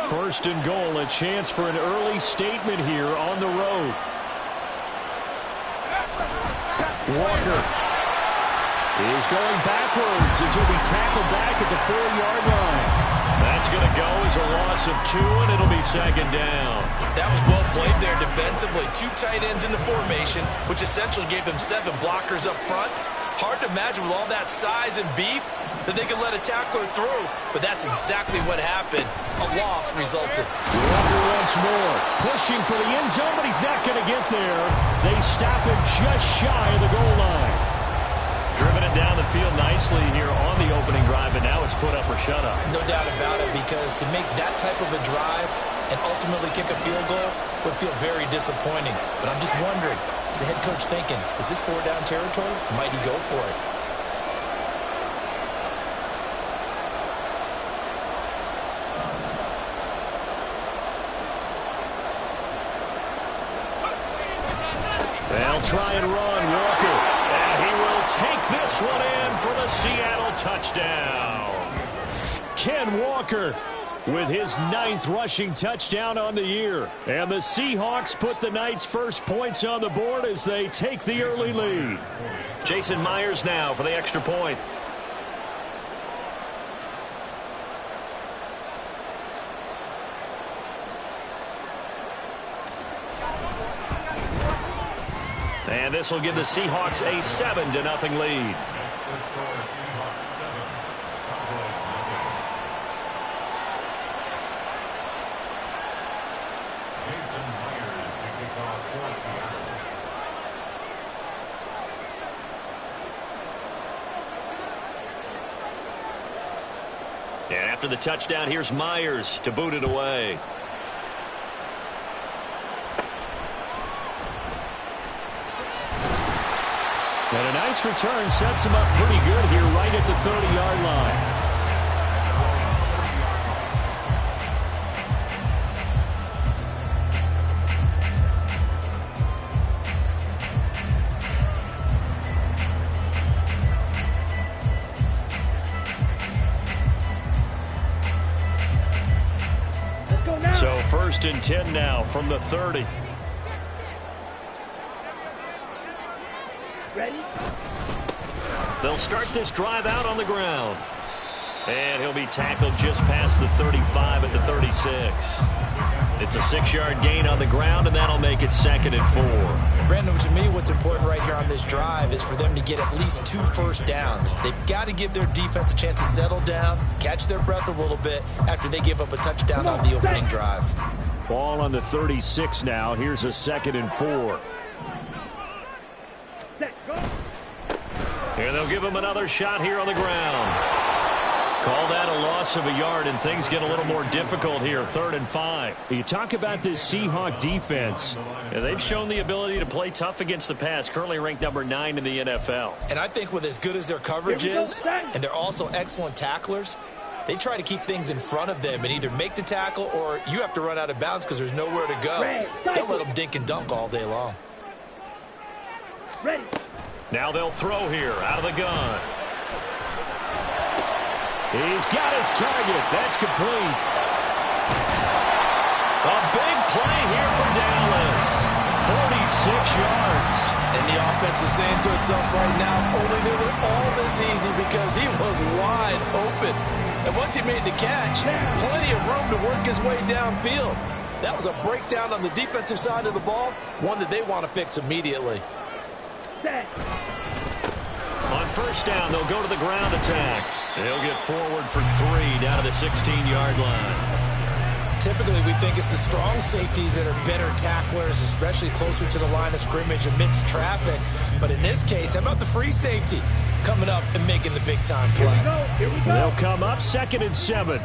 First and goal, a chance for an early statement here on the road. Walker is going backwards as he'll be tackled back at the 4-yard line. That's going to go as a loss of 2, and it'll be second down. That was well played there defensively. 2 tight ends in the formation, which essentially gave them 7 blockers up front. Hard to imagine with all that size and beef that they could let a tackler through, but that's exactly what happened. A loss resulted. Walker once more, pushing for the end zone, but he's not going to get there. They stop him just shy of the goal line. Driven it down the field nicely here on the opening drive, but now it's put up or shut up. No doubt about it, because to make that type of a drive and ultimately kick a field goal would feel very disappointing. But I'm just wondering, is the head coach thinking, is this 4-down territory? Might he go for it? They'll try and run, Walker. And he will take this one in for the Seattle touchdown. Ken Walker with his 9th rushing touchdown on the year. And the Seahawks put the Knights' first points on the board as they take the early lead. Jason Myers now for the extra point. And this will give the Seahawks a 7-0 lead. And after the touchdown, here's Myers to boot it away. And a nice return sets him up pretty good here right at the 30-yard line. So 1st and 10 now from the 30. Ready? They'll start this drive out on the ground. And he'll be tackled just past the 35 at the 36. It's a 6-yard gain on the ground, and that'll make it 2nd and 4. Brandon, to me, what's important right here on this drive is for them to get at least 2 first downs. They've got to give their defense a chance to settle down, catch their breath a little bit after they give up a touchdown on the opening drive. Ball on the 36 now. Here's a 2nd and 4. And they'll give him another shot here on the ground. Call that a loss of a yard, and things get a little more difficult here. 3rd and 5. You talk about this Seahawk defense. They've shown the ability to play tough against the pass, currently ranked number 9 in the NFL. And I think with as good as their coverage is, and they're also excellent tacklers, they try to keep things in front of them and either make the tackle or you have to run out of bounds because there's nowhere to go. They'll let them dink and dunk all day long. Ready. Now they'll throw here out of the gun. He's got his target. That's complete. A big play here from Dallas. 46 yards. And the offense is saying to itself right now, only they were all this easy because he was wide open. And once he made the catch, plenty of room to work his way downfield. That was a breakdown on the defensive side of the ball, one that they want to fix immediately. On 1st down, they'll go to the ground attack. They'll get forward for 3 down to the 16-yard line. Typically, we think it's the strong safeties that are better tacklers, especially closer to the line of scrimmage amidst traffic. But in this case, how about the free safety coming up and making the big-time play? Here we go. They'll come up 2nd and 7.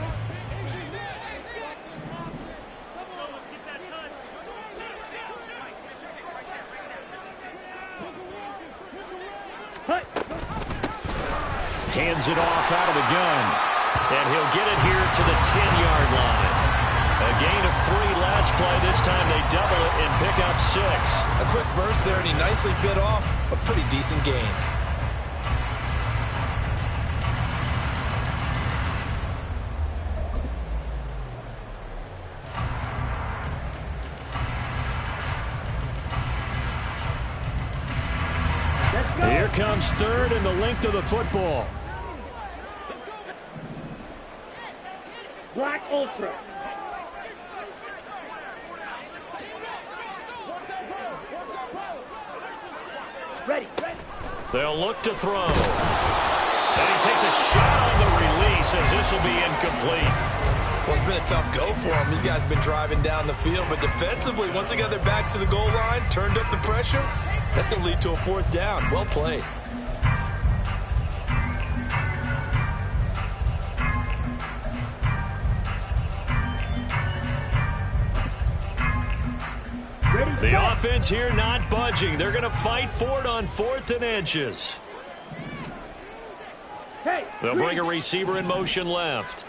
Hands it off out of the gun. And he'll get it here to the 10-yard line. A gain of 3 last play. This time they double it and pick up 6. A quick burst there, and he nicely bit off a pretty decent gain. comes third and the length of the football. Black Ultra. Ready. They'll look to throw. And he takes a shot on the release as this will be incomplete. Well, it's been a tough go for him. These guys have been driving down the field, but defensively, once they got their backs to the goal line, turned up the pressure, that's going to lead to a fourth down. Well played. The offense here not budging. They're going to fight for it on 4th and inches. They'll bring a receiver in motion left.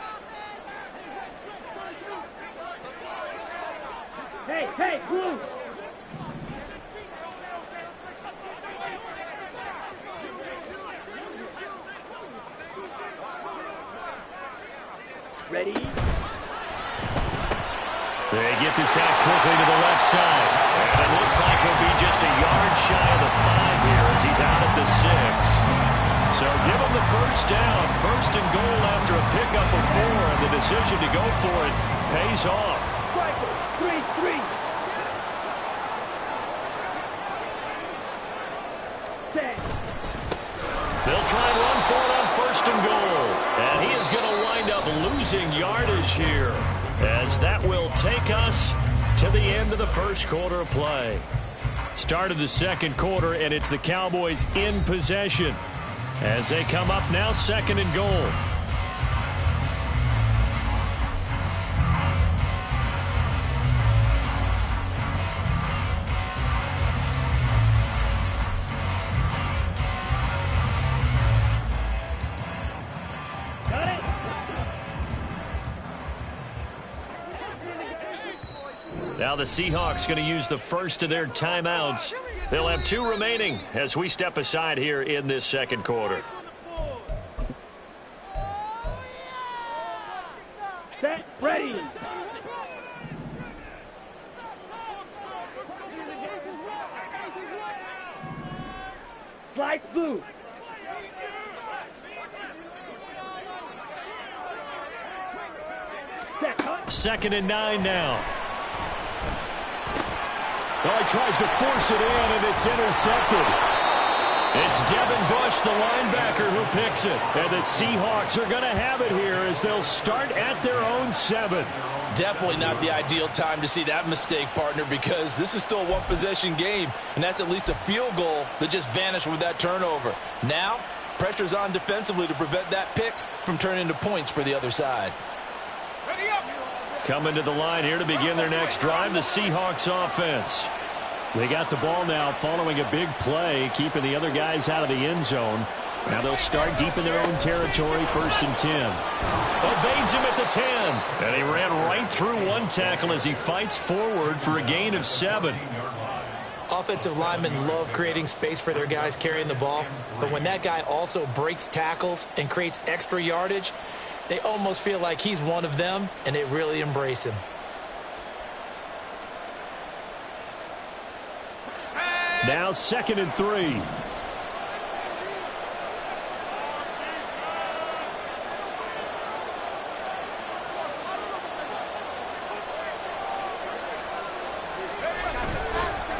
Hey, blue. Ready? They get this out quickly to the left side. And it looks like he'll be just a yard shy of the 5 here as he's out at the 6. So give him the first down. First and goal after a pickup of 4. And the decision to go for it pays off. 3-3. They'll try and run for it on first and goal. And he is going to wind up losing yardage here, as that will take us to the end of the first quarter of play. Start of the second quarter, and it's the Cowboys in possession as they come up now 2nd and goal. Now the Seahawks going to use the first of their timeouts. They'll have 2 remaining as we step aside here in this second quarter. Set, ready. Slice blue. Second and 9 now. Well, he tries to force it in, and it's intercepted. It's Devin Bush, the linebacker, who picks it. And the Seahawks are going to have it here as they'll start at their own 7. Definitely not the ideal time to see that mistake, partner, because this is still a one-possession game, and that's at least a field goal that just vanished with that turnover. Now, pressure's on defensively to prevent that pick from turning into points for the other side. Coming to the line here to begin their next drive, the Seahawks offense. They got the ball now following a big play, keeping the other guys out of the end zone. Now they'll start deep in their own territory, 1st and 10. Evades him at the 10. And he ran right through one tackle as he fights forward for a gain of 7. Offensive linemen love creating space for their guys carrying the ball. But when that guy also breaks tackles and creates extra yardage, they almost feel like he's one of them, and they really embrace him. Now 2nd and 3.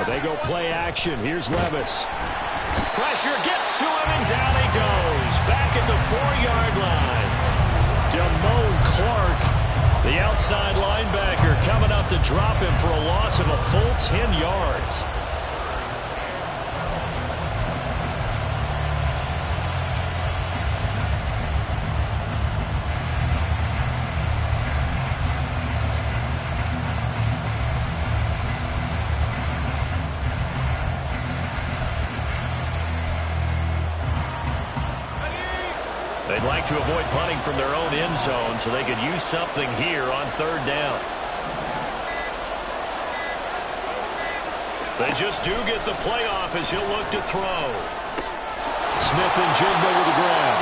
They go play action. Here's Levis. Pressure gets to him, and down he goes. Back at the 4-yard line. Damone Clark, the outside linebacker, coming up to drop him for a loss of a full 10 yards. They'd like to avoid punting from their own end zone so they could use something here on 3rd down. They just do get the playoff as he'll look to throw. Smith and Jigba to the ground.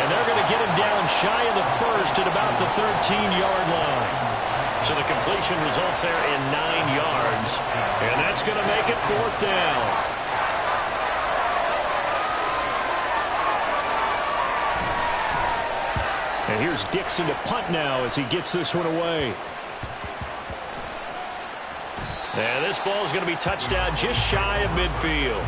And they're going to get him down shy of the 1st at about the 13-yard line. So the completion results there in 9 yards. And that's going to make it 4th down. here's Dixon to punt now as he gets this one away. And this ball is going to be touchdown just shy of midfield.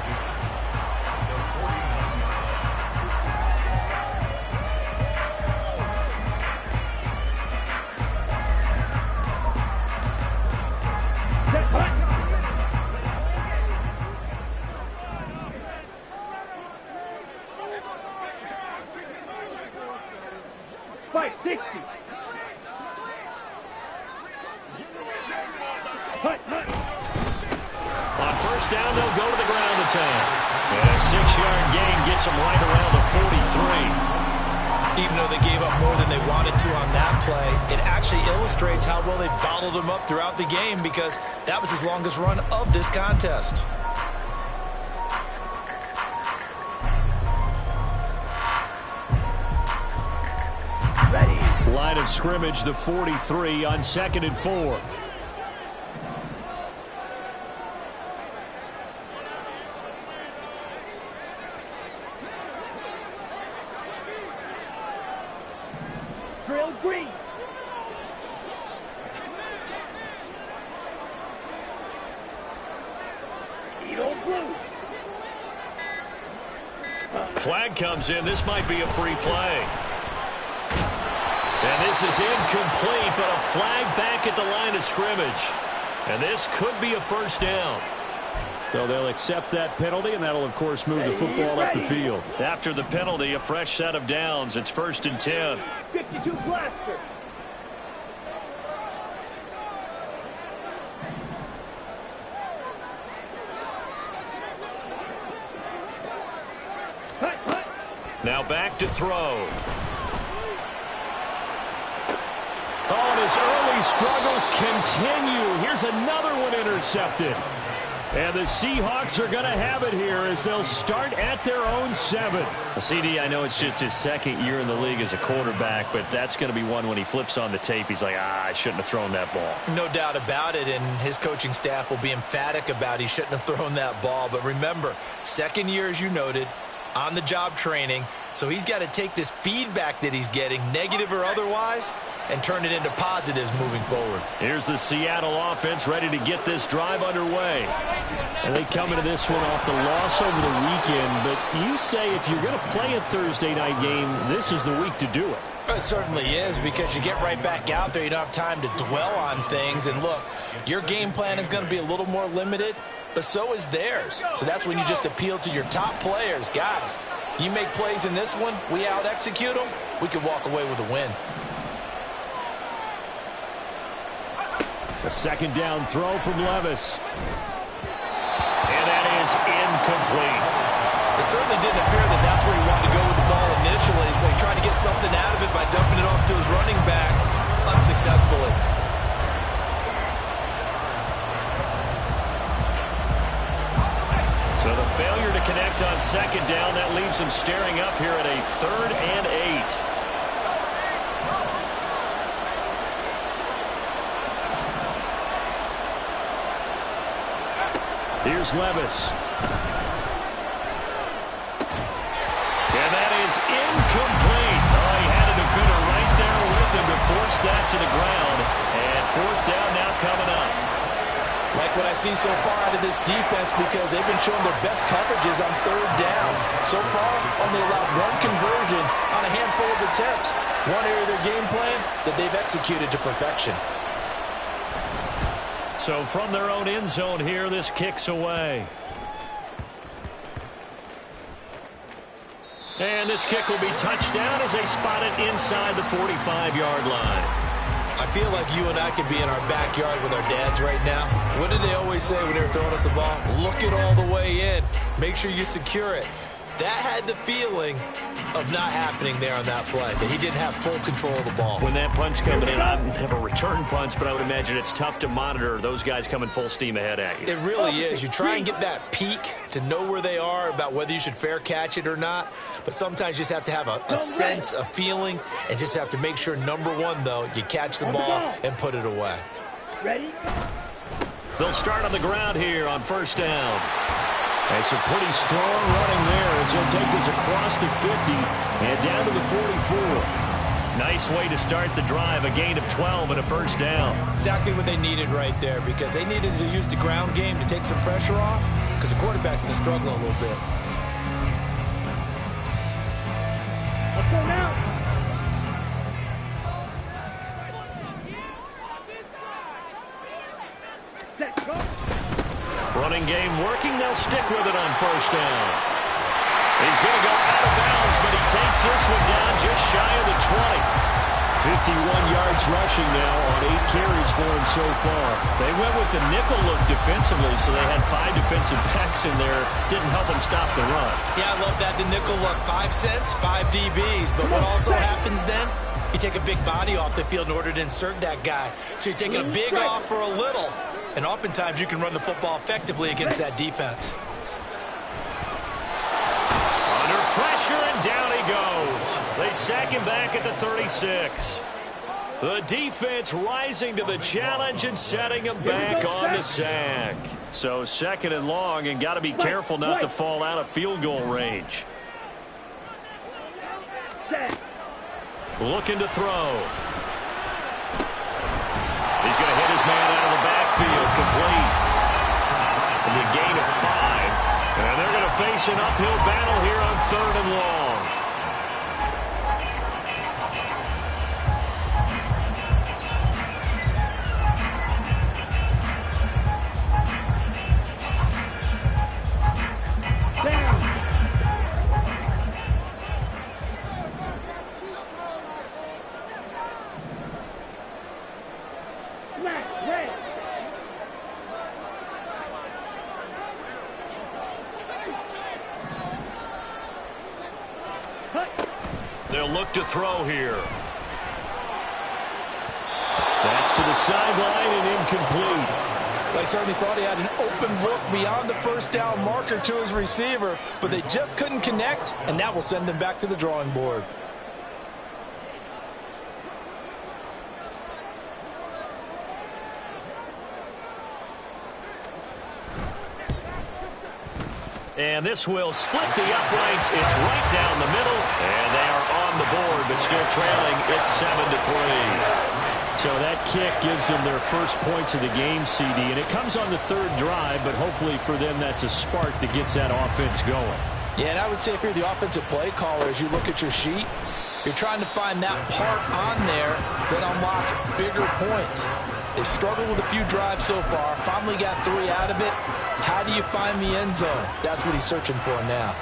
On first down, they'll go to the ground attack. And a 6-yard gain gets them right around the 43. Even though they gave up more than they wanted to on that play, it actually illustrates how well they bottled them up throughout the game because that was his longest run of this contest. Line of scrimmage, the 43 on 2nd and 4. Drill green. Eagle blue. Flag comes in. This might be a free play. And this is incomplete, but a flag back at the line of scrimmage. And this could be a first down. So they'll accept that penalty, and that'll, of course, move the football up the field. After the penalty, a fresh set of downs. It's 1st and 10. 52 blaster. Now back to throw. Oh, and his early struggles continue. Here's another one intercepted. And the Seahawks are going to have it here as they'll start at their own 7. CD, I know it's just his 2nd year in the league as a quarterback, but that's going to be one when he flips on the tape. He's like, I shouldn't have thrown that ball. No doubt about it, and his coaching staff will be emphatic about he shouldn't have thrown that ball. But remember, 2nd year, as you noted, on-the-job training, so he's got to take this feedback that he's getting, negative or otherwise, and turn it into positives moving forward. Here's the Seattle offense ready to get this drive underway. And they come into this one off the loss over the weekend, but you say if you're going to play a Thursday night game, this is the week to do it. It certainly is, because you get right back out there. You don't have time to dwell on things. And look, your game plan is going to be a little more limited, but so is theirs. So that's when you just appeal to your top players. Guys, you make plays in this one, we out-execute them, we can walk away with a win. A 2nd down throw from Levis. And that is incomplete. It certainly didn't appear that that's where he wanted to go with the ball initially, so he tried to get something out of it by dumping it off to his running back unsuccessfully. So the failure to connect on 2nd down, that leaves him staring up here at a 3rd and 8. Here's Levis. And that is incomplete. Oh, he had a defender right there with him to force that to the ground. And 4th down now coming up. Like what I see so far out of this defense, because they've been showing their best coverages on 3rd down. So far, only allowed 1 conversion on a handful of attempts. One area of their game plan that they've executed to perfection. So from their own end zone here, this kicks away. And this kick will be touchdown as they spot it inside the 45-yard line. I feel like you and I could be in our backyard with our dads right now. What did they always say when they were throwing us the ball? Look it all the way in. Make sure you secure it. That had the feeling of not happening there on that play, that he didn't have full control of the ball. When that punt's coming in, I don't have a return punch, but I would imagine it's tough to monitor those guys coming full steam ahead at you. It really is. You try and get that peek to know where they are, about whether you should fair catch it or not. But sometimes you just have to have a sense, a feeling, and just have to make sure, number one, though, you catch the ball and put it away. Ready? They'll start on the ground here on 1st down. And some pretty strong running there as he'll take this across the 50 and down to the 44. Nice way to start the drive, a gain of 12 and a first down. Exactly what they needed right there, because they needed to use the ground game to take some pressure off, because the quarterback's been struggling a little bit. Let's go now. Set, go. Running game working. They'll stick with it on first down. He's going to go out of bounds, but he takes this one down just shy of the 20. 51 yards rushing now on 8 carries for him so far. They went with the nickel look defensively, so they had 5 defensive backs in there. Didn't help them stop the run. Yeah, I love that, the nickel look. 5 cents, 5 DBs. But what also happens then, you take a big body off the field in order to insert that guy. So you're taking a big off for a little. And oftentimes you can run the football effectively against that defense. Under pressure, and down he goes. They sack him back at the 36. The defense rising to the challenge and setting him back on the sack. So second and long, and got to be careful not to fall out of field goal range. Looking to throw. He's going to hit his man out of the backfield, complete. And a gain of 5. And they're going to face an uphill battle here on 3rd and long. They'll look to throw here. That's to the sideline and incomplete. They certainly thought he had an open look beyond the first down marker to his receiver, but they just couldn't connect, and that will send them back to the drawing board. And this will split the uprights. It's right down the middle. And they are on the board, but still trailing. It's 7-3. So that kick gives them their first points of the game, CD. And it comes on the 3rd drive, but hopefully for them that's a spark that gets that offense going. Yeah, and I would say if you're the offensive play caller, as you look at your sheet, you're trying to find that part on there that unlocks bigger points. They've struggled with a few drives so far. Finally got 3 out of it. How do you find the end zone? That's what he's searching for now.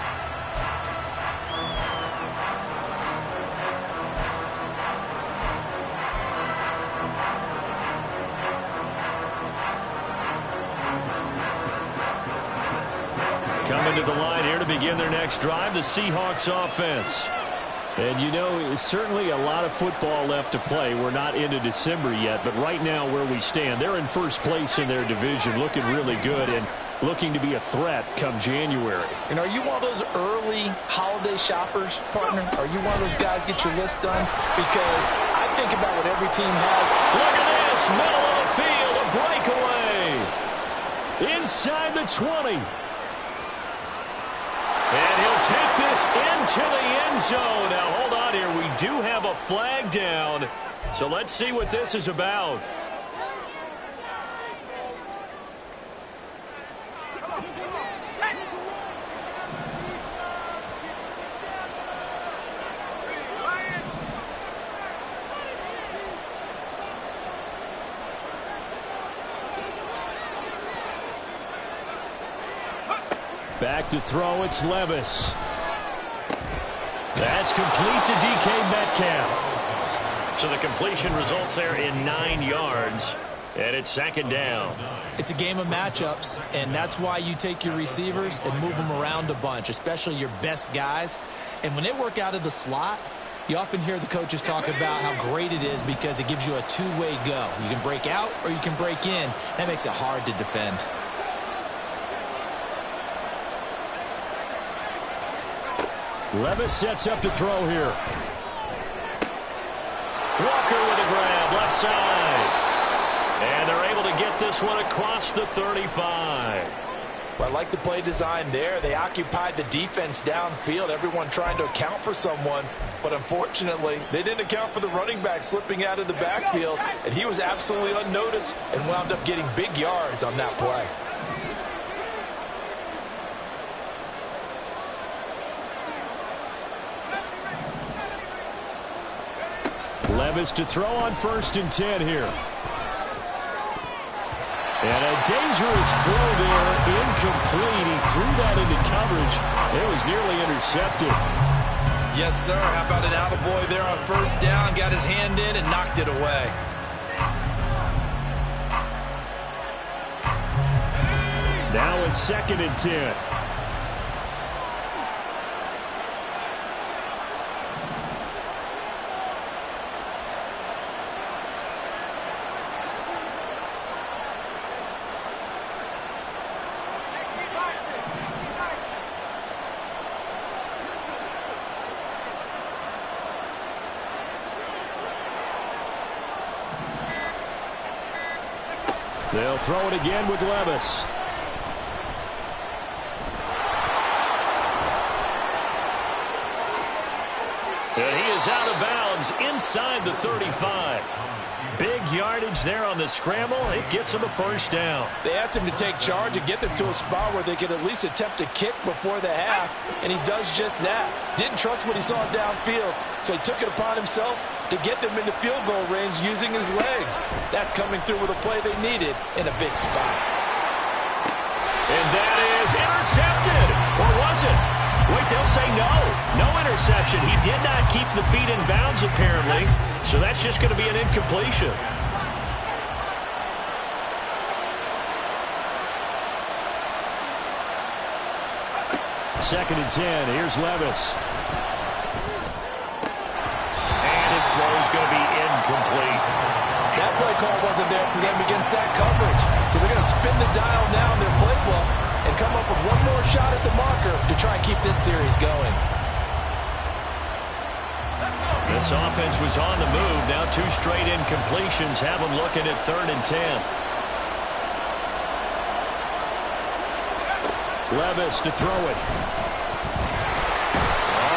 Coming to the line here to begin their next drive, the Seahawks offense. And, you know, it's certainly a lot of football left to play. We're not into December yet, but right now where we stand, they're in first place in their division, looking really good and looking to be a threat come January. And are you one of those early holiday shoppers, partner? Are you one of those guys get your list done? Because I think about what every team has. Look at this, middle of the field, a breakaway. Inside the 20. And he'll take this into the end zone. Now, hold on here. We do have a flag down. So let's see what this is about. Back to throw, it's Levis. That's complete to DK Metcalf. So the completion results there in 9 yards, and it's 2nd down. It's a game of matchups, and that's why you take your receivers and move them around a bunch, especially your best guys. And when they work out of the slot, you often hear the coaches talk about how great it is because it gives you a two-way go. You can break out or you can break in. That makes it hard to defend. Levis sets up to throw here. Walker with a grab, left side. And they're able to get this one across the 35. Well, I like the play design there. They occupied the defense downfield, everyone trying to account for someone. But unfortunately, they didn't account for the running back slipping out of the backfield, and he was absolutely unnoticed and wound up getting big yards on that play. Levis to throw on 1st and 10 here. And a dangerous throw there, incomplete. He threw that into coverage. It was nearly intercepted. Yes, sir. How about an attaboy there on 1st down? Got his hand in and knocked it away. Now a 2nd and 10. They'll throw it again with Levis. And he is out of bounds inside the 35. Big yardage there on the scramble. It gets him a 1st down. They asked him to take charge and get them to a spot where they could at least attempt to kick before the half, and he does just that. Didn't trust what he saw downfield, so he took it upon himself to get them into field goal range using his legs. That's coming through with a play they needed in a big spot. And that is intercepted. Or was it? Wait, they'll say no. No interception. He did not keep the feet in bounds, apparently. So that's just going to be an incompletion. Second and 10. Here's Levis. And his throw is going to be incomplete. That play call wasn't there for them against that coverage. So they're going to spin the dial now in their playbook and come up with one more shot at the marker to try and keep this series going. This offense was on the move. Now 2 straight incompletions have them looking at 3rd and 10. Levis to throw it.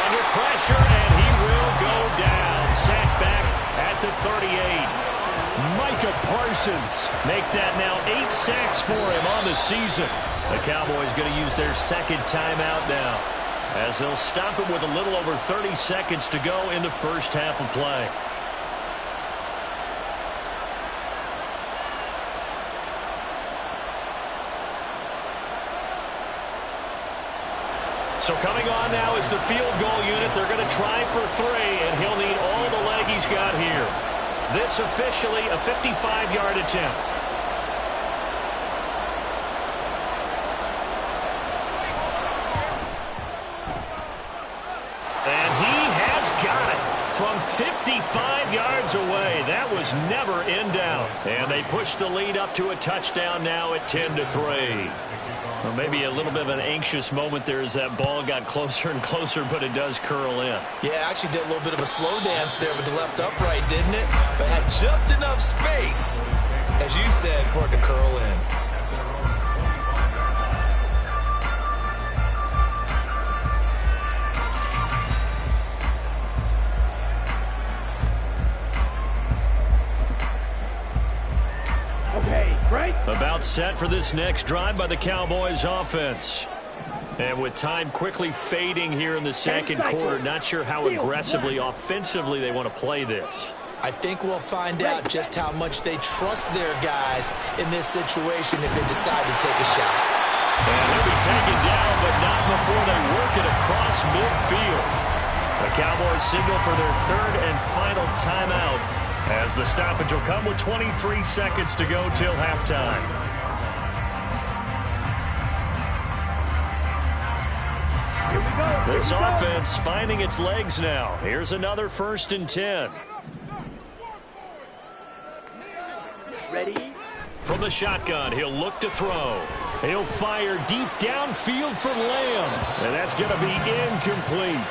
Under pressure, and he will go down. Sacked back at the 38. Micah Parsons make that now 8 sacks for him on the season. The Cowboys going to use their 2nd timeout now, as they'll stop him with a little over 30 seconds to go in the 1st half of play. So coming on now is the field goal unit. They're going to try for 3, and he'll need all the leg he's got here. This officially a 55-yard attempt. And he has got it from 55 yards away. That was never in doubt. And they push the lead up to a touchdown now at 10-3. Well, maybe a little bit of an anxious moment there as that ball got closer and closer, but it does curl in. Yeah, actually did a little bit of a slow dance there with the left upright, didn't it? But had just enough space, as you said, for it to curl in. About set for this next drive by the Cowboys offense. And with time quickly fading here in the 2nd quarter, not sure how aggressively, offensively they want to play this. I think we'll find out just how much they trust their guys in this situation if they decide to take a shot. And they'll be taken down, but not before they work it across midfield. The Cowboys signal for their 3rd and final timeout, as the stoppage will come with 23 seconds to go till halftime. Here we go. This offense finding its legs now. Here's another 1st and 10. Ready? From the shotgun, he'll look to throw. He'll fire deep downfield for Lamb. And that's going to be incomplete.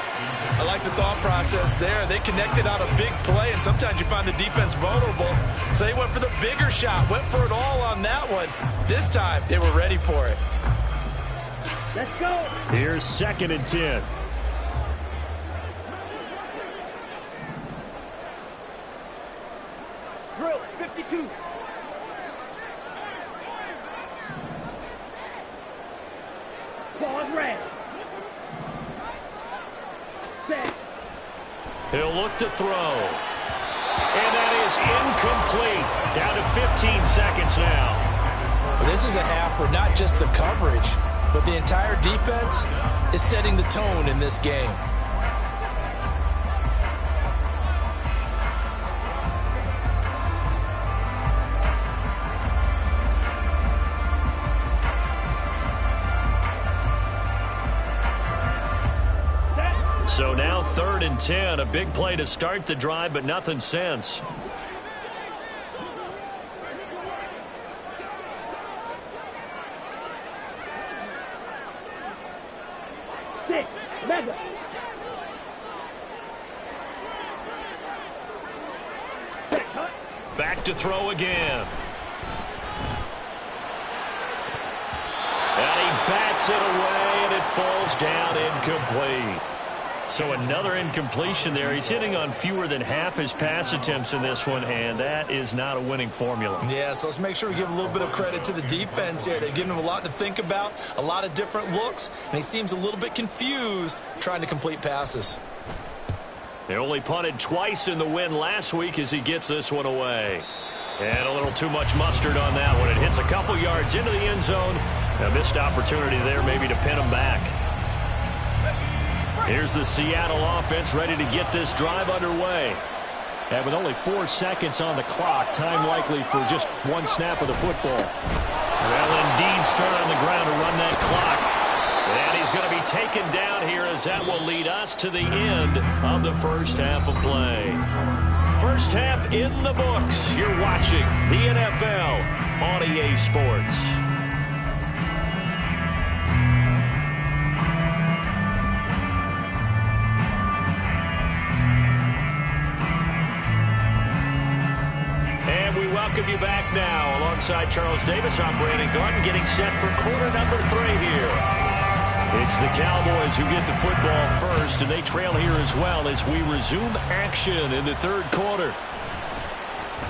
I like the thought process there. They connected on a big play, and sometimes you find the defense vulnerable. So they went for the bigger shot, went for it all on that one. This time, they were ready for it. Let's go. Here's 2nd and 10. Drill, 52. Ball red. Set. He'll look to throw. And that is incomplete. Down to 15 seconds now. This is a half where not just the coverage, but the entire defense is setting the tone in this game. So now 3rd and 10. A big play to start the drive, but nothing since. Mega. Back to throw again. And he bats it away, and it falls down incomplete. So another incompletion there. He's hitting on fewer than half his pass attempts in this one, and that is not a winning formula. Yeah, so let's make sure we give a little bit of credit to the defense here. They've given him a lot to think about, a lot of different looks, and he seems a little bit confused trying to complete passes. They only punted twice in the win last week as he gets this one away. And a little too much mustard on that one. It hits a couple yards into the end zone. A missed opportunity there maybe to pin him back. Here's the Seattle offense ready to get this drive underway. And with only 4 seconds on the clock, time likely for just one snap of the football. Well, indeed, start on the ground to run that clock. And he's going to be taken down here as that will lead us to the end of the first half of play. First half in the books. You're watching the NFL on EA Sports. Welcome you back now. Alongside Charles Davis, I'm Brandon Gordon, getting set for quarter number 3 here. It's the Cowboys who get the football first, and they trail here as well as we resume action in the 3rd quarter.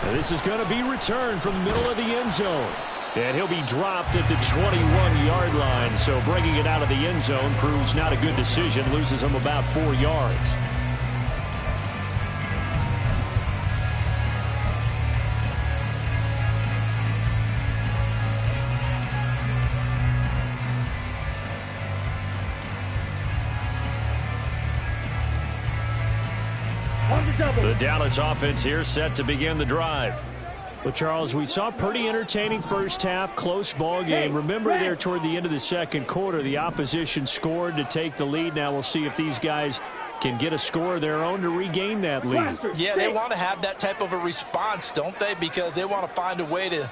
And this is going to be returned from the middle of the end zone. And he'll be dropped at the 21-yard line, so bringing it out of the end zone proves not a good decision, loses him about 4 yards. The Dallas offense here set to begin the drive. Well, Charles, we saw a pretty entertaining first half, close ball game. Remember there toward the end of the 2nd quarter, the opposition scored to take the lead. Now we'll see if these guys can get a score of their own to regain that lead. Yeah, they want to have that type of a response, don't they? Because they want to find a way to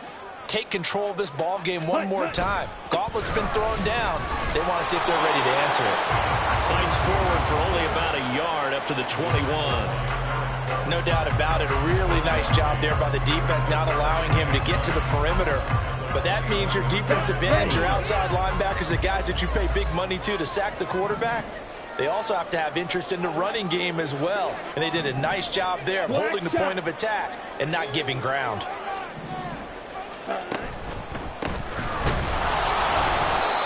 take control of this ball game one more time. Gauntlet's been thrown down. They want to see if they're ready to answer it. Fights forward for only about a yard up to the 21. No doubt about it. A really nice job there by the defense, not allowing him to get to the perimeter. But that means your defensive ends, your outside linebackers, the guys that you pay big money to sack the quarterback, they also have to have interest in the running game as well. And they did a nice job there of holding the point of attack and not giving ground.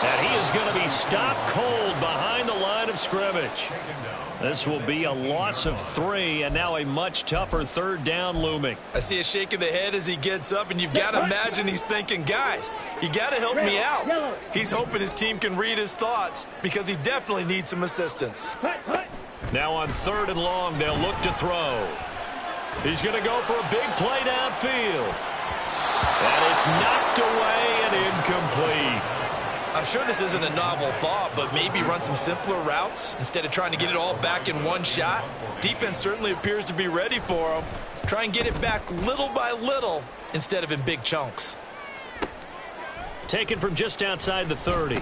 And he is going to be stopped cold behind the line of scrimmage. This will be a loss of 3, and now a much tougher 3rd down looming. I see a shake of the head as he gets up, and you've got to imagine he's thinking, guys, you got to help me out. He's hoping his team can read his thoughts because he definitely needs some assistance. Now on 3rd and long, they'll look to throw. He's going to go for a big play downfield. And it's knocked away and incomplete. I'm sure this isn't a novel thought, but maybe run some simpler routes instead of trying to get it all back in one shot. Defense certainly appears to be ready for him. Try and get it back little by little instead of in big chunks. Taken from just outside the 30.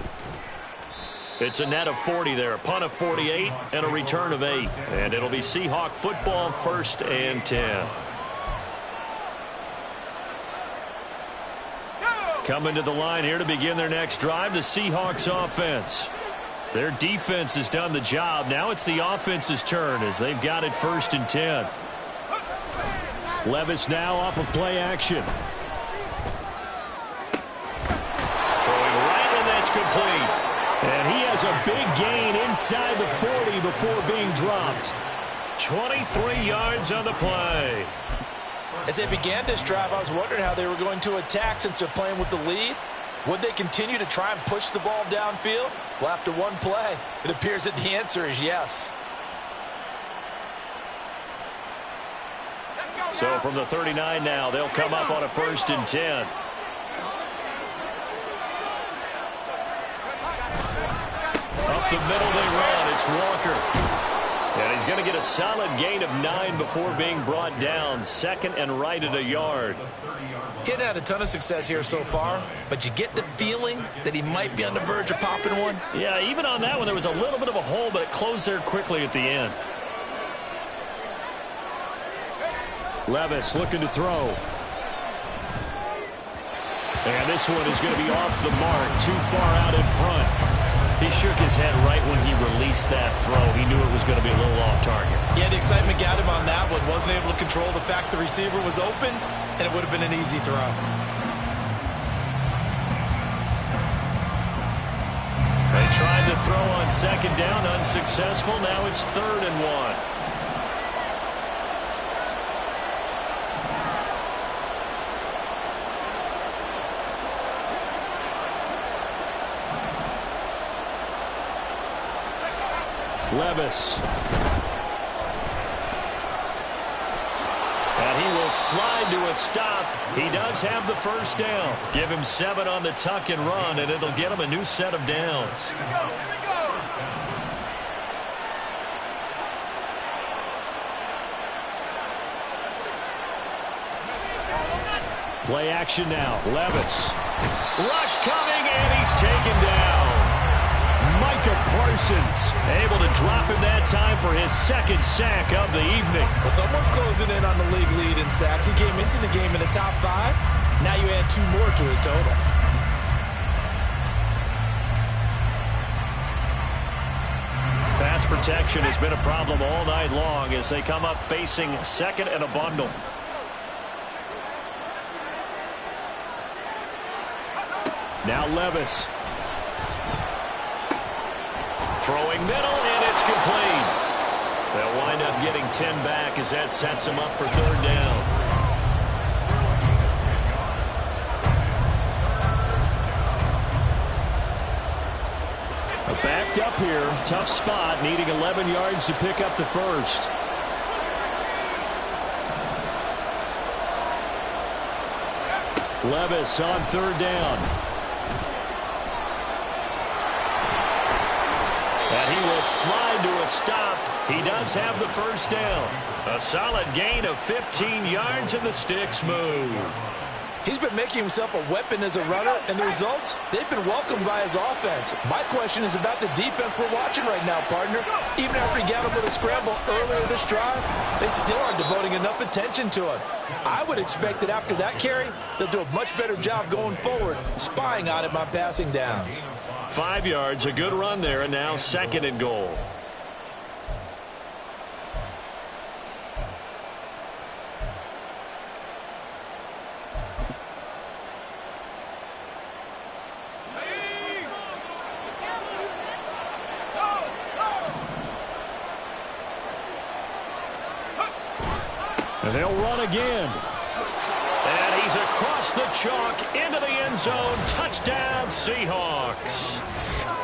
It's a net of 40 there, a punt of 48, and a return of 8. And it'll be Seahawk football, 1st and 10. Coming to the line here to begin their next drive, the Seahawks offense. Their defense has done the job. Now it's the offense's turn as they've got it 1st and 10. Levis now off of play action. Throwing right, and that's complete. And he has a big gain inside the 40 before being dropped. 23 yards on the play. As they began this drive, I was wondering how they were going to attack since they're playing with the lead. Would they continue to try and push the ball downfield? Well, after one play, it appears that the answer is yes. So from the 39 now, they'll come up on a 1st and 10. Up the middle they run. It's Walker. And he's going to get a solid gain of 9 before being brought down. 2nd and right at a yard. He hadn't had a ton of success here so far, but you get the feeling that he might be on the verge of popping one. Yeah, even on that one, there was a little bit of a hole, but it closed there quickly at the end. Levis looking to throw. And this one is going to be off the mark, too far out in front. He shook his head right when he released that throw. He knew it was going to be a little off target. Yeah, the excitement got him on that one. Wasn't able to control the fact the receiver was open, and it would have been an easy throw. They tried to throw on 2nd down, unsuccessful. Now it's 3rd and 1. Levis. And he will slide to a stop. He does have the 1st down. Give him 7 on the tuck and run, and it'll get him a new set of downs. Play action now. Levis. Rush coming, and he's taken down. Micah Parsons able to drop him that time for his 2nd sack of the evening. Well, someone's closing in on the league lead in sacks. He came into the game in the top 5. Now you add 2 more to his total. Pass protection has been a problem all night long as they come up facing 2nd and a bundle. Now Levis. Throwing middle, and it's complete. They'll wind up getting 10 back as that sets them up for 3rd down. Backed up here. Tough spot, needing 11 yards to pick up the 1st. Levis on 3rd down. And he will slide to a stop. He does have the 1st down. A solid gain of 15 yards, and the sticks move. He's been making himself a weapon as a runner, and the results, they've been welcomed by his offense. My question is about the defense we're watching right now, partner. Even after he got him with a scramble earlier this drive, they still aren't devoting enough attention to him. I would expect that after that carry, they'll do a much better job going forward, spying on him on passing downs. 5 yards, a good run there, and now 2nd and goal. And they'll run again. And he's across the chalk into the end zone. Touchdown, Seahawks.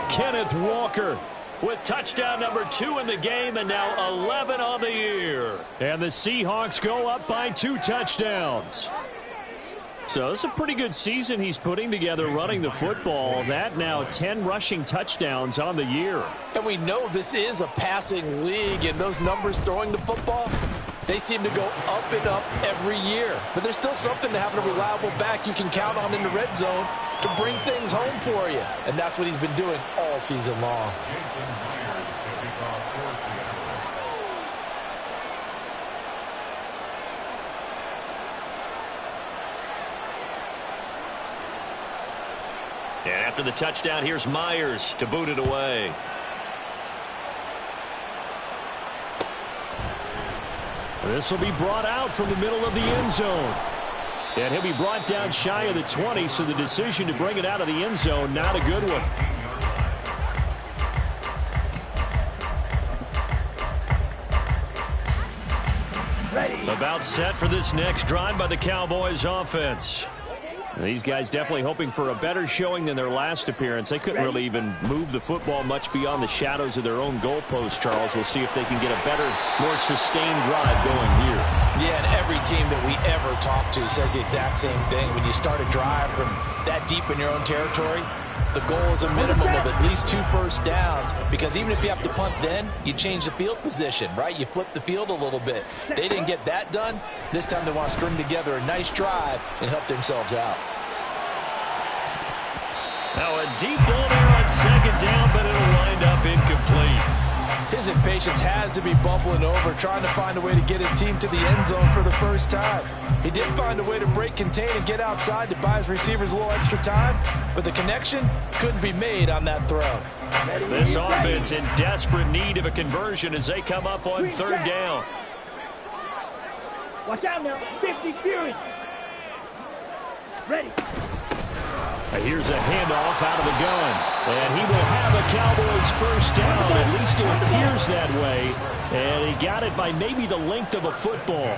Kenneth Walker with touchdown number 2 in the game, and now 11 on the year. And the Seahawks go up by 2 touchdowns. So it's a pretty good season he's putting together running the football. That now 10 rushing touchdowns on the year. And we know this is a passing league, and those numbers throwing the football, they seem to go up and up every year. But there's still something to having a reliable back you can count on in the red zone to bring things home for you. And that's what he's been doing all season long. And after the touchdown, here's Myers to boot it away. This will be brought out from the middle of the end zone. And he'll be brought down shy of the 20, so the decision to bring it out of the end zone, not a good one. About set for this next drive by the Cowboys offense. These guys definitely hoping for a better showing than their last appearance. They couldn't really even move the football much beyond the shadows of their own goalpost, Charles. We'll see if they can get a better, more sustained drive going here. Yeah, and every team that we ever talk to says the exact same thing. When you start a drive from that deep in your own territory, the goal is a minimum of at least 2 first downs, because even if you have to punt then, you change the field position, right? You flip the field a little bit. They didn't get that done. This time they want to string together a nice drive and help themselves out. Now a deep ball there on second down, but it'll wind up incomplete. His impatience has to be bubbling over, trying to find a way to get his team to the end zone for the first time. He did find a way to break contain and get outside to buy his receivers a little extra time, but the connection couldn't be made on that throw. This offense in desperate need of a conversion as they come up on third down. Watch out now. 50 Fury. Ready. Here's a handoff out of the gun. And he will have a Cowboys first down. At least it appears that way. And he got it by maybe the length of a football.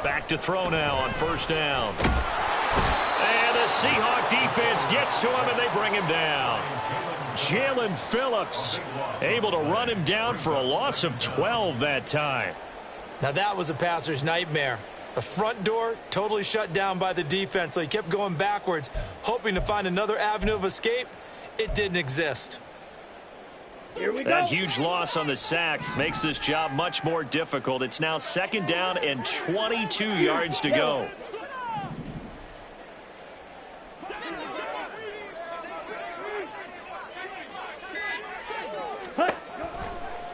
Back to throw now on first down. And the Seahawk defense gets to him, and they bring him down. Jalen Phillips able to run him down for a loss of 12 that time. Now that was a passer's nightmare. The front door totally shut down by the defense, so he kept going backwards, hoping to find another avenue of escape. It didn't exist. Here we go. That huge loss on the sack makes this job much more difficult. It's now second down and 22 yards to go.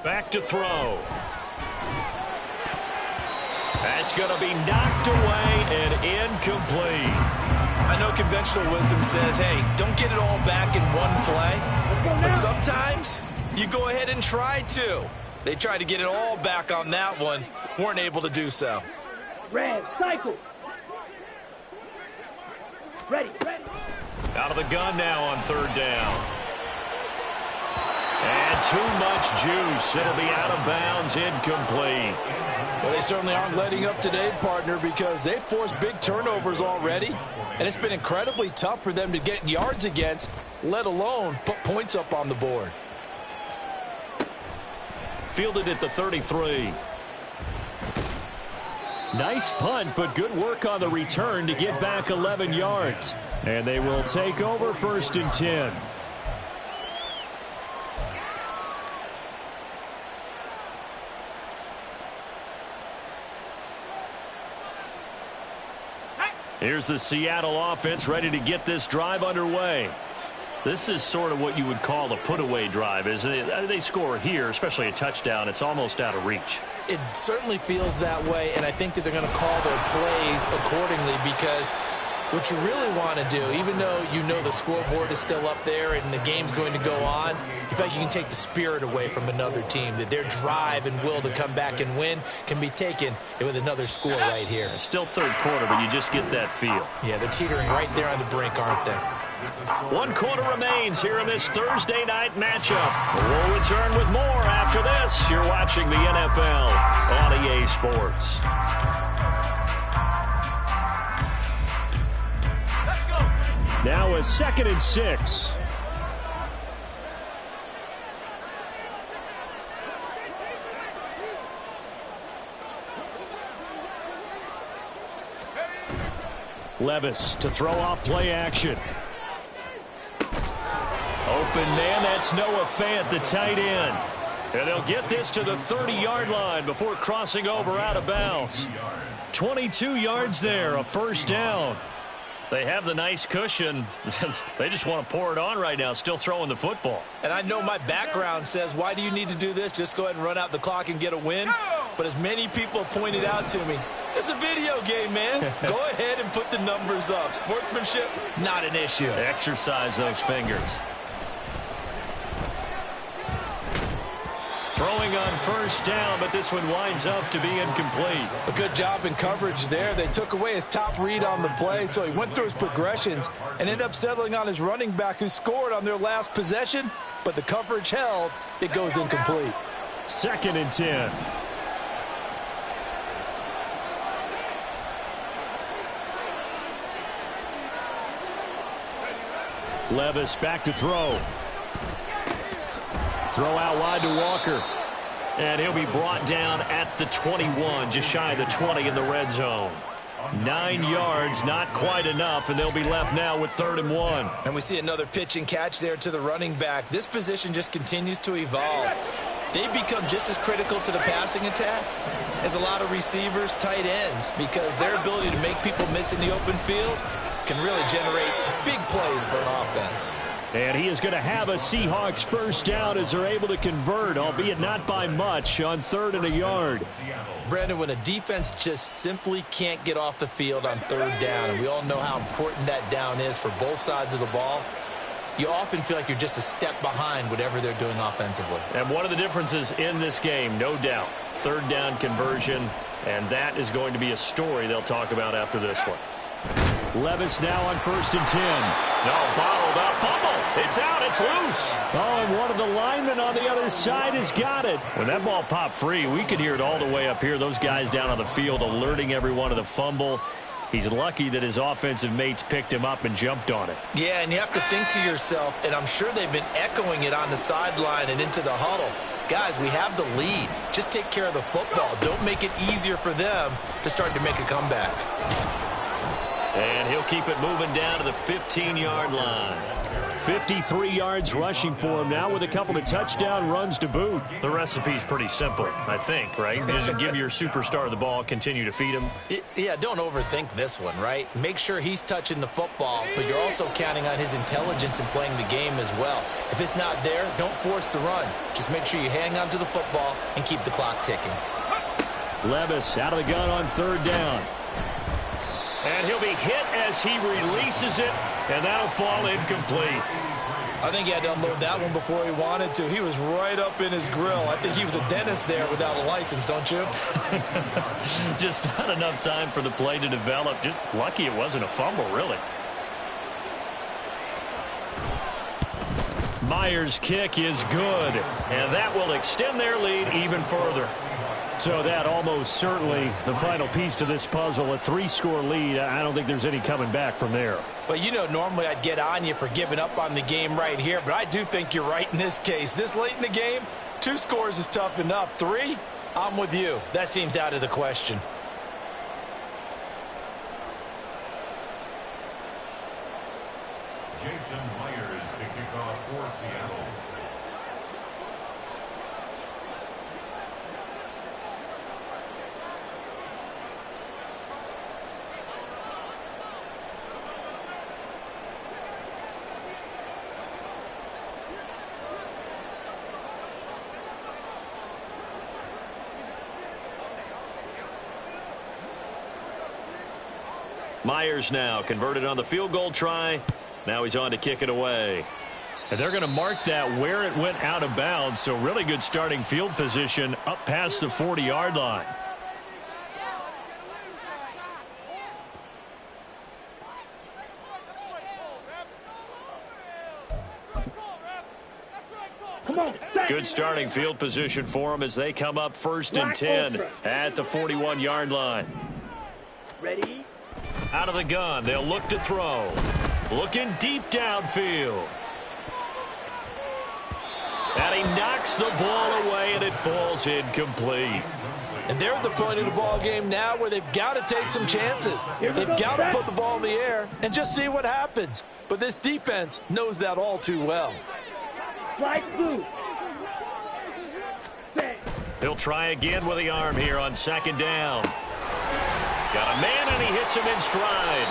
Back to throw. That's going to be knocked away and incomplete. I know conventional wisdom says, hey, don't get it all back in one play. But sometimes you go ahead and try to. They tried to get it all back on that one. Weren't able to do so. Red, cycle. Ready. Out of the gun now on third down. And too much juice. It'll be out of bounds, incomplete. Well, they certainly aren't letting up today, partner, because they've forced big turnovers already, and it's been incredibly tough for them to get yards against, let alone put points up on the board. Fielded at the 33. Nice punt, but good work on the return to get back 11 yards. And they will take over first and 10. Here's the Seattle offense ready to get this drive underway. This is sort of what you would call a put-away drive, isn't it? They score here, especially a touchdown. It's almost out of reach. It certainly feels that way, and I think that they're going to call their plays accordingly, because what you really want to do, even though you know the scoreboard is still up there and the game's going to go on, you feel like you can take the spirit away from another team, that their drive and will to come back and win can be taken with another score right here. Still third quarter, but you just get that feel. Yeah, they're teetering right there on the brink, aren't they? 1 quarter remains here in this Thursday night matchup. We'll return with more after this. You're watching the NFL on EA Sports. Now a 2nd and 6. Levis to throw off play action. Open man, that's Noah Fant, the tight end. And they'll get this to the 30-yard line before crossing over out of bounds. 22 yards there, a first down. They have the nice cushion. They just want to pour it on right now, still throwing the football. And I know my background says, why do you need to do this? Just go ahead and run out the clock and get a win. But as many people have pointed out to me, it's a video game, man. Go ahead and put the numbers up. Sportsmanship, not an issue. Exercise those fingers. Throwing on first down, but this one winds up to be incomplete. A good job in coverage there. They took away his top read on the play, so he went through his progressions and ended up settling on his running back who scored on their last possession, but the coverage held. It goes incomplete. 2nd and 10. Levis back to throw. Throw out wide to Walker. And he'll be brought down at the 21, just shy of the 20 in the red zone. 9 yards, not quite enough, and they'll be left now with 3rd and 1. And we see another pitch and catch there to the running back. This position just continues to evolve. They've become just as critical to the passing attack as a lot of receivers, tight ends, because their ability to make people miss in the open field can really generate big plays for an offense. And he is going to have a Seahawks first down as they're able to convert, albeit not by much, on 3rd and a yard. Brandon, when a defense just simply can't get off the field on 3rd down, and we all know how important that down is for both sides of the ball, you often feel like you're just a step behind whatever they're doing offensively. And one of the differences in this game, no doubt, 3rd down conversion, and that is going to be a story they'll talk about after this one. Levis now on 1st and 10. No, bottled up. Fumble. It's out. It's loose. Oh, and one of the linemen on the other side has got it. When that ball popped free, we could hear it all the way up here. Those guys down on the field alerting everyone of the fumble. He's lucky that his offensive mates picked him up and jumped on it. Yeah, and you have to think to yourself, and I'm sure they've been echoing it on the sideline and into the huddle. Guys, we have the lead. Just take care of the football. Don't make it easier for them to start to make a comeback. And he'll keep it moving down to the 15-yard line. 53 yards rushing for him now with a couple of touchdown runs to boot. The recipe's pretty simple, I think, right? Just give your superstar the ball, continue to feed him. Yeah, don't overthink this one, right? Make sure he's touching the football, but you're also counting on his intelligence in playing the game as well. If it's not there, don't force the run. Just make sure you hang on to the football and keep the clock ticking. Levis out of the gun on 3rd down. And he'll be hit as he releases it, and that'll fall incomplete. I think he had to unload that one before he wanted to. He was right up in his grill. I think he was a dentist there without a license, don't you? Just not enough time for the play to develop. Just lucky it wasn't a fumble, really. Myers' kick is good, and that will extend their lead even further. So that almost certainly the final piece to this puzzle, a 3-score lead. I don't think there's any coming back from there. Well, you know, normally I'd get on you for giving up on the game right here, but I do think you're right in this case. This late in the game, 2 scores is tough enough. 3, I'm with you. That seems out of the question. Jason Myers to kick off for Seattle. Myers now converted on the field goal try. Now he's on to kick it away. And they're going to mark that where it went out of bounds. So really good starting field position up past the 40-yard line. Good starting field position for them as they come up 1st and 10 at the 41-yard line. Ready? Out of the gun, they'll look to throw. Looking deep downfield. And he knocks the ball away, and it falls incomplete. And they're at the point of the ball game now where they've got to take some chances. They've got to put the ball in the air and just see what happens. But this defense knows that all too well. Slide through. He'll try again with the arm here on 2nd down. Got a man, and he hits him in stride.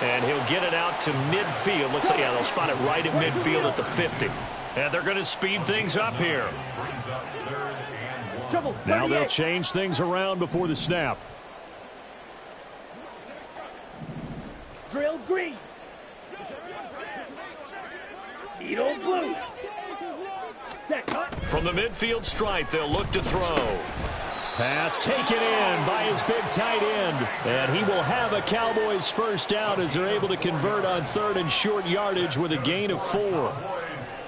And he'll get it out to midfield. Looks like, yeah, they'll spot it right at midfield at the 50. And they're going to speed things up here. Now they'll change things around before the snap. Drill green. Needle blue. From the midfield stripe, they'll look to throw. Pass taken in by his big tight end. And he will have a Cowboys first down as they're able to convert on 3rd and short yardage with a gain of 4.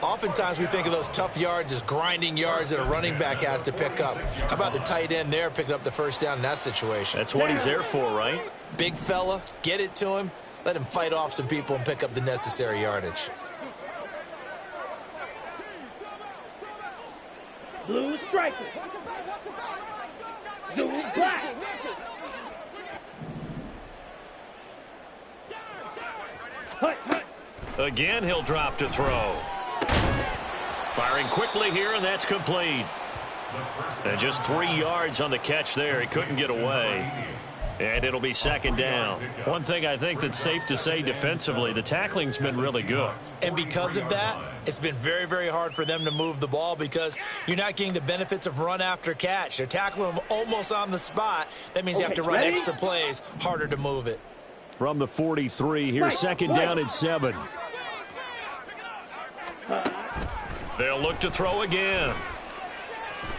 Oftentimes we think of those tough yards as grinding yards that a running back has to pick up. How about the tight end there picking up the first down in that situation? That's what he's there for, right? Big fella, get it to him. Let him fight off some people and pick up the necessary yardage. Blue striker. Blue black. Hut, hut. Again, he'll drop to throw. Firing quickly here, and that's complete. And just 3 yards on the catch there. He couldn't get away. And it'll be 2nd down. One thing I think that's safe to say defensively, the tackling's been really good. And because of that, it's been very, very hard for them to move the ball because you're not getting the benefits of run after catch. They're tackling them almost on the spot. That means you have to run extra plays, harder to move it. From the 43, here's 2nd down and 7. They'll look to throw again.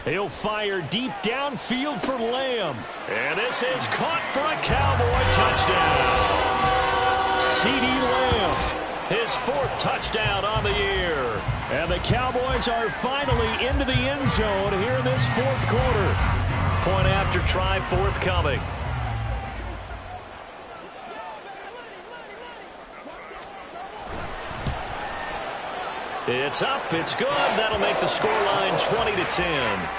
He'll fire deep downfield for Lamb. And this is caught for a Cowboy touchdown. CeeDee Lamb, his 4th touchdown on the year. And the Cowboys are finally into the end zone here in this 4th quarter. Point after try forthcoming. It's up, it's good. That'll make the scoreline 20-10.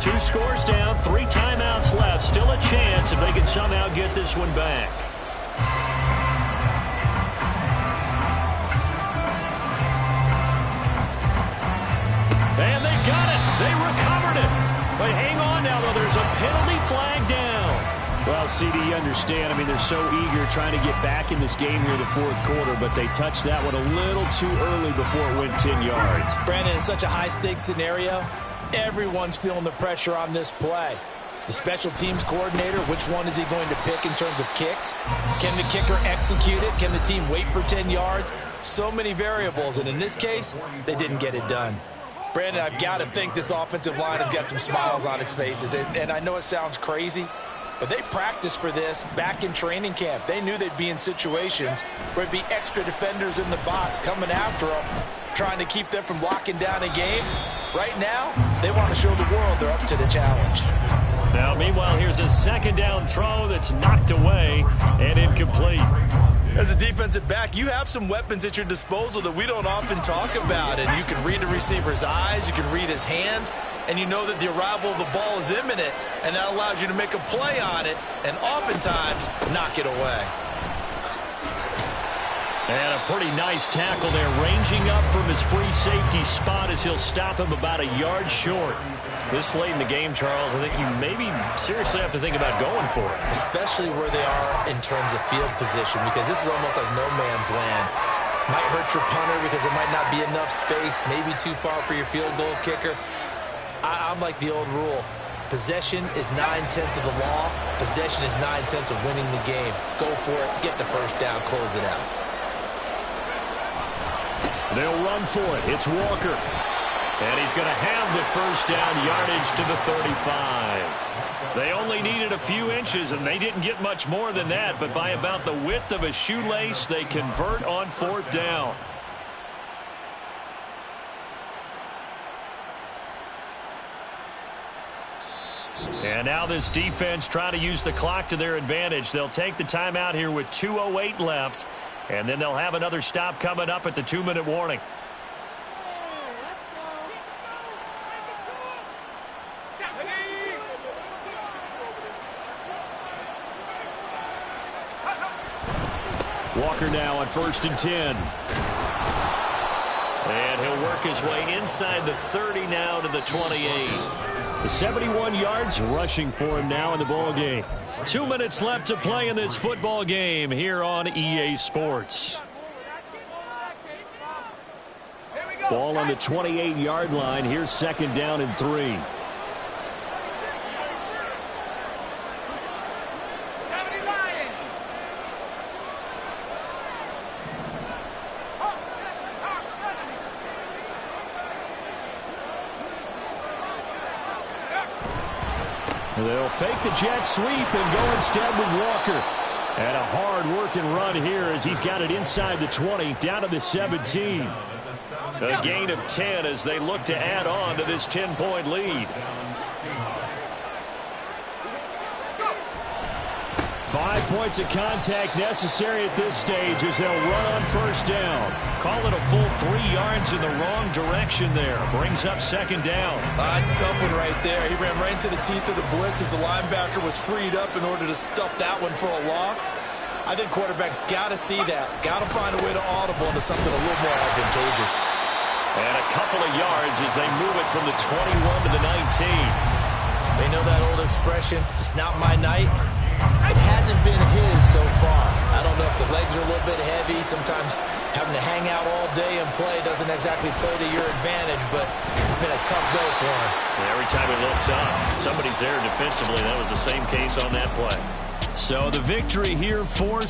Two scores down, 3 timeouts left. Still a chance if they can somehow get this one back. And they've got it. They recovered it. But hang on now, though. There's a penalty flag down. Well, CD, you understand. I mean, they're so eager trying to get back in this game here in the 4th quarter, but they touched that one a little too early before it went 10 yards. Brandon, in such a high-stakes scenario, everyone's feeling the pressure on this play. The special teams coordinator, which one is he going to pick in terms of kicks? Can the kicker execute it? Can the team wait for 10 yards? So many variables, and in this case, they didn't get it done. Brandon, I've got to think this offensive line has got some smiles on its faces, and I know it sounds crazy, but they practiced for this back in training camp. They knew they'd be in situations where there'd be extra defenders in the box coming after them, trying to keep them from locking down a game. Right now, they want to show the world they're up to the challenge. Now, meanwhile, here's a 2nd down throw that's knocked away and incomplete. As a defensive back, you have some weapons at your disposal that we don't often talk about. And you can read the receiver's eyes, you can read his hands, and you know that the arrival of the ball is imminent, and that allows you to make a play on it and oftentimes knock it away. And a pretty nice tackle there, ranging up from his free safety spot as he'll stop him about a yard short. This late in the game, Charles, I think you maybe seriously have to think about going for it. Especially where they are in terms of field position, because this is almost like no man's land. Might hurt your punter because there might not be enough space, maybe too far for your field goal kicker. I'm like the old rule. Possession is 9/10 of the law. Possession is 9/10 of winning the game. Go for it, get the first down, close it out. They'll run for it. It's Walker. And he's going to have the first down, yardage to the 35. They only needed a few inches, and they didn't get much more than that. But by about the width of a shoelace, they convert on 4th down. And now this defense trying to use the clock to their advantage. They'll take the timeout here with 2:08 left. And then they'll have another stop coming up at the 2-minute warning. Walker now on 1st and 10. And he'll work his way inside the 30 now to the 28. The 71 yards rushing for him now in the ball game. 2 minutes left to play in this football game here on EA Sports. Ball on the 28-yard line. Here's second down and 3. They'll fake the jet sweep and go instead with Walker. And a hard-working run here as he's got it inside the 20, down to the 17. A gain of 10 as they look to add on to this 10-point lead. 5 points of contact necessary at this stage as they'll run on first down. Call it a full 3 yards in the wrong direction there. Brings up second down. It's a tough one right there. He ran right into the teeth of the blitz as the linebacker was freed up in order to stuff that one for a loss. I think quarterbacks got to see that. Got to find a way to audible into something a little more advantageous. And a couple of yards as they move it from the 21 to the 19. They know that old expression, it's not my night. It hasn't been his so far. I don't know if the legs are a little bit heavy. Sometimes having to hang out all day and play doesn't exactly play to your advantage, but it's been a tough go for him. Every time he looks up, somebody's there defensively. That was the same case on that play. So the victory here for